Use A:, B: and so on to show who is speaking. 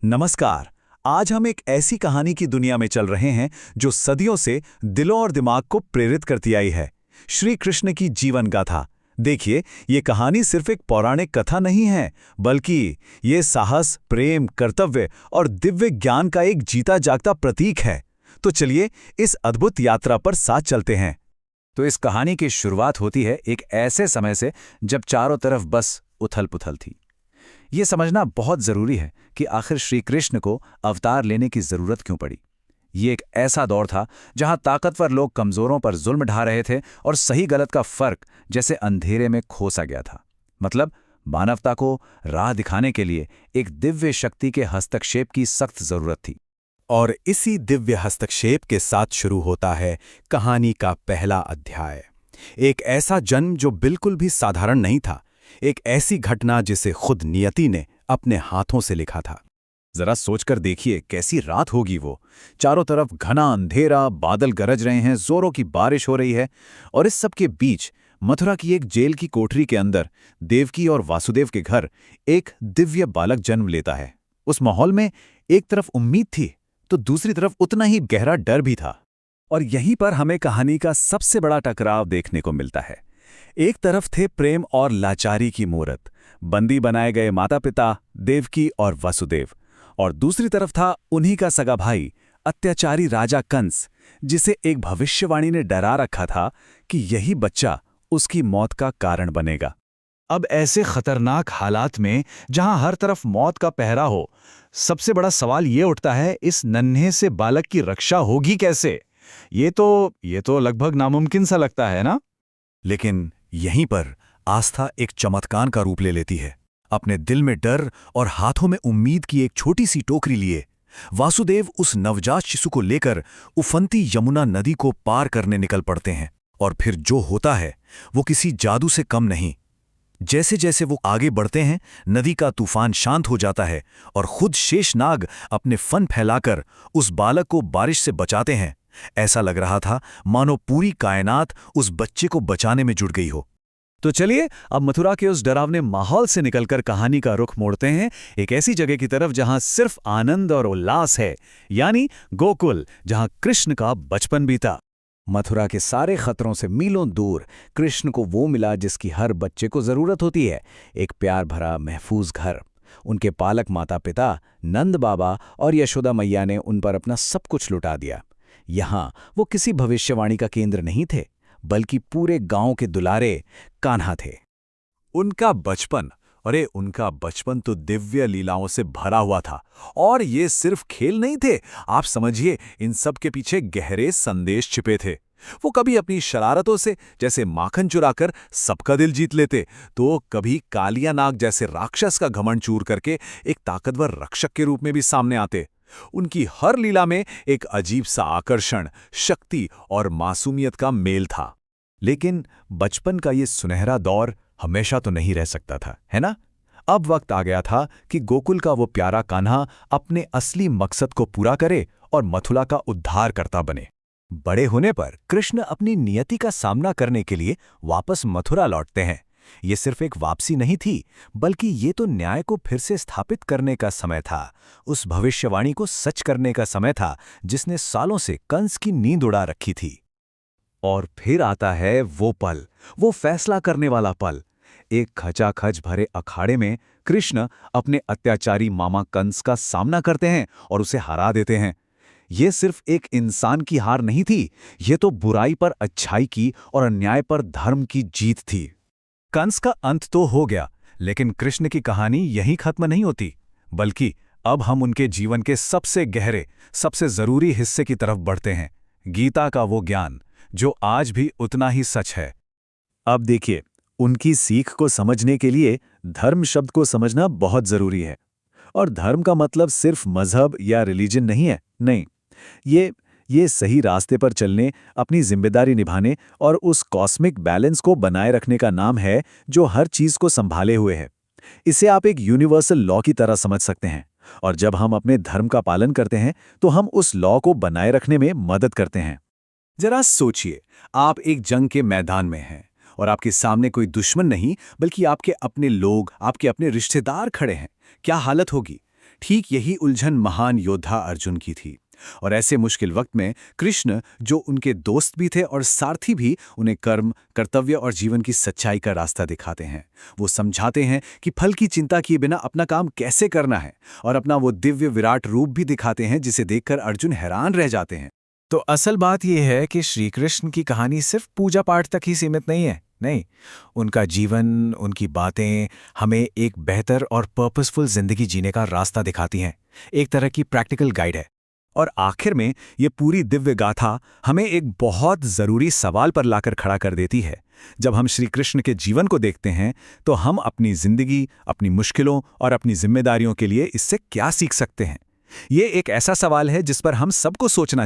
A: नमस्कार। आज हम एक ऐसी कहानी की दुनिया में चल रहे हैं जो सदियों से दिलों और दिमाग को प्रेरित करती आई है। श्री कृष्ण की जीवन गाथा। देखिए, ये कहानी सिर्फ एक पौराणिक कथा नहीं है, बल्कि ये साहस, प्रेम, कर्तव्य और दिव्य ज्ञान का एक जीता जागता प्रतीक है। तो चलिए इस अद्भुत यात्रा पर साथ चलते हैं।
B: तो इस कहानी की शुरुआत होती है एक ऐसे समय से जब चारों तरफ बस उथल-पुथल थी। ये समझना बहुत जरूरी है कि आखिर श्री कृष्ण को अवतार लेने की जरूरत क्यों पड़ी। ये एक ऐसा दौर था जहां ताकतवर लोग कमजोरों पर जुल्म ढा रहे थे और सही गलत का फर्क जैसे अंधेरे में खोसा गया था। मतलब मानवता को राह दिखाने के लिए एक दिव्य शक्ति के हस्तक्षेप की सख्त जरूरत थी।
A: और इसी दिव्य हस्तक्षेप के साथ शुरू होता है कहानी का पहला अध्याय। एक ऐसा जन्म जो बिल्कुल भी साधारण नहीं था, एक ऐसी घटना जिसे खुद नियति ने अपने हाथों से लिखा था। जरा सोचकर देखिए कैसी रात होगी वो। चारों तरफ घना अंधेरा, बादल गरज रहे हैं, जोरों की बारिश हो रही है, और इस सब के बीच मथुरा की एक जेल की कोठरी के अंदर देवकी और वासुदेव के घर एक दिव्य बालक जन्म लेता है। उस माहौल में एक तरफ उम्मीद थी तो दूसरी तरफ उतना ही गहरा डर भी था। और यहीं पर हमें कहानी का सबसे बड़ा टकराव देखने को मिलता है। एक तरफ थे प्रेम और लाचारी की मूरत, बंदी बनाए गए माता पिता देवकी और वसुदेव, और दूसरी तरफ था उन्हीं का सगा भाई अत्याचारी राजा कंस, जिसे एक भविष्यवाणी ने डरा रखा था कि यही बच्चा उसकी मौत का कारण बनेगा।
B: अब ऐसे खतरनाक हालात में जहां हर तरफ मौत का पहरा हो, सबसे बड़ा सवाल ये उठता है, इस नन्हे से बालक की रक्षा होगी कैसे? ये तो लगभग नामुमकिन सा लगता है ना?
A: लेकिन यहीं पर आस्था एक चमत्कार का रूप ले लेती है। अपने दिल में डर और हाथों में उम्मीद की एक छोटी सी टोकरी लिए वासुदेव उस नवजात शिशु को लेकर उफनती यमुना नदी को पार करने निकल पड़ते हैं। और फिर जो होता है वो किसी जादू से कम नहीं। जैसे जैसे वो आगे बढ़ते हैं, नदी का तूफान शांत हो जाता है और खुद शेषनाग अपने फन फैलाकर उस बालक को बारिश से बचाते हैं। ऐसा लग रहा था मानो पूरी कायनात उस बच्चे को बचाने में जुट गई हो। तो चलिए अब मथुरा के उस डरावने माहौल से निकलकर कहानी का रुख मोड़ते हैं एक ऐसी जगह की तरफ जहां सिर्फ आनंद और उल्लास है, यानी गोकुल, जहां कृष्ण का बचपन बीता। मथुरा के सारे खतरों से मीलों दूर कृष्ण को वो मिला जिसकी हर बच्चे को जरूरत होती है, एक प्यार भरा महफूज घर। उनके पालक माता पिता नंद बाबा और यशोदा मैया ने उन पर अपना सब कुछ लुटा दिया। यहां वो किसी भविष्यवाणी का केंद्र नहीं थे, बल्कि पूरे गांव के दुलारे कान्हा थे। उनका बचपन तो दिव्य लीलाओं से भरा हुआ था। और ये सिर्फ खेल नहीं थे, आप समझिए, इन सब के पीछे गहरे संदेश छिपे थे। वो कभी अपनी शरारतों से जैसे माखन चुराकर सबका दिल जीत लेते, तो कभी कालिया नाग जैसे राक्षस का घमंड चूर करके एक ताकतवर रक्षक के रूप में भी सामने आते। उनकी हर लीला में एक अजीब सा आकर्षण, शक्ति और मासूमियत का मेल था। लेकिन बचपन का ये सुनहरा दौर हमेशा तो नहीं रह सकता था, है ना? अब वक्त आ गया था कि गोकुल का वो प्यारा कान्हा अपने असली मकसद को पूरा करे और मथुरा का उद्धार करता बने। बड़े होने पर कृष्ण अपनी नियति का सामना करने के लिए वापस मथुरा लौटते हैं। ये सिर्फ एक वापसी नहीं थी, बल्कि ये तो न्याय को फिर से स्थापित करने का समय था। उस भविष्यवाणी को सच करने का समय था जिसने सालों से कंस की नींद उड़ा रखी थी। और फिर आता है वो पल, वो फैसला करने वाला पल। एक खचाखच भरे अखाड़े में कृष्ण अपने अत्याचारी मामा कंस का सामना करते हैं और उसे हरा देते हैं। ये सिर्फ एक इंसान की हार नहीं थी, ये तो बुराई पर अच्छाई की और अन्याय पर धर्म की जीत थी। कंस का अंत तो हो गया, लेकिन कृष्ण की कहानी यहीं खत्म नहीं होती, बल्कि अब हम उनके जीवन के सबसे गहरे, सबसे जरूरी हिस्से की तरफ बढ़ते हैं, गीता का वो ज्ञान जो आज भी उतना ही सच है। अब देखिए, उनकी सीख को समझने के लिए धर्म शब्द को समझना बहुत जरूरी है। और धर्म का मतलब सिर्फ मजहब या रिलीजन नहीं है, नहीं। ये सही रास्ते पर चलने, अपनी जिम्मेदारी निभाने और उस कॉस्मिक बैलेंस को बनाए रखने का नाम है जो हर चीज को संभाले हुए है। इसे आप एक यूनिवर्सल लॉ की तरह समझ सकते हैं। और जब हम अपने धर्म का पालन करते हैं तो हम उस लॉ को बनाए रखने में मदद करते हैं। जरा सोचिए, आप एक जंग के मैदान में हैं और आपके सामने कोई दुश्मन नहीं, बल्कि आपके अपने लोग, आपके अपने रिश्तेदार खड़े हैं। क्या हालत होगी?
B: ठीक यही उलझन महान योद्धा अर्जुन की थी। और ऐसे मुश्किल वक्त में कृष्ण, जो उनके दोस्त भी थे और सारथी भी, उन्हें कर्म, कर्तव्य और जीवन की सच्चाई का रास्ता दिखाते हैं। वो समझाते हैं कि फल की चिंता किए बिना अपना काम कैसे करना है, और अपना वो दिव्य विराट रूप भी दिखाते हैं जिसे देखकर अर्जुन हैरान रह जाते हैं।
C: तो असल बात यह है कि श्री कृष्ण की कहानी सिर्फ पूजा पाठ तक ही सीमित नहीं है। नहीं, उनका जीवन, उनकी बातें हमें एक बेहतर और पर्पसफुल जिंदगी जीने का रास्ता दिखाती हैं। एक तरह की प्रैक्टिकल गाइड है।
B: और आखिर में ये पूरी दिव्य गाथा हमें एक बहुत ज़रूरी सवाल पर लाकर खड़ा कर देती है। जब हम श्री कृष्ण के जीवन को देखते हैं तो हम अपनी ज़िंदगी, अपनी मुश्किलों और अपनी जिम्मेदारियों के लिए इससे क्या सीख सकते हैं? ये एक ऐसा सवाल है जिस पर हम सबको सोचना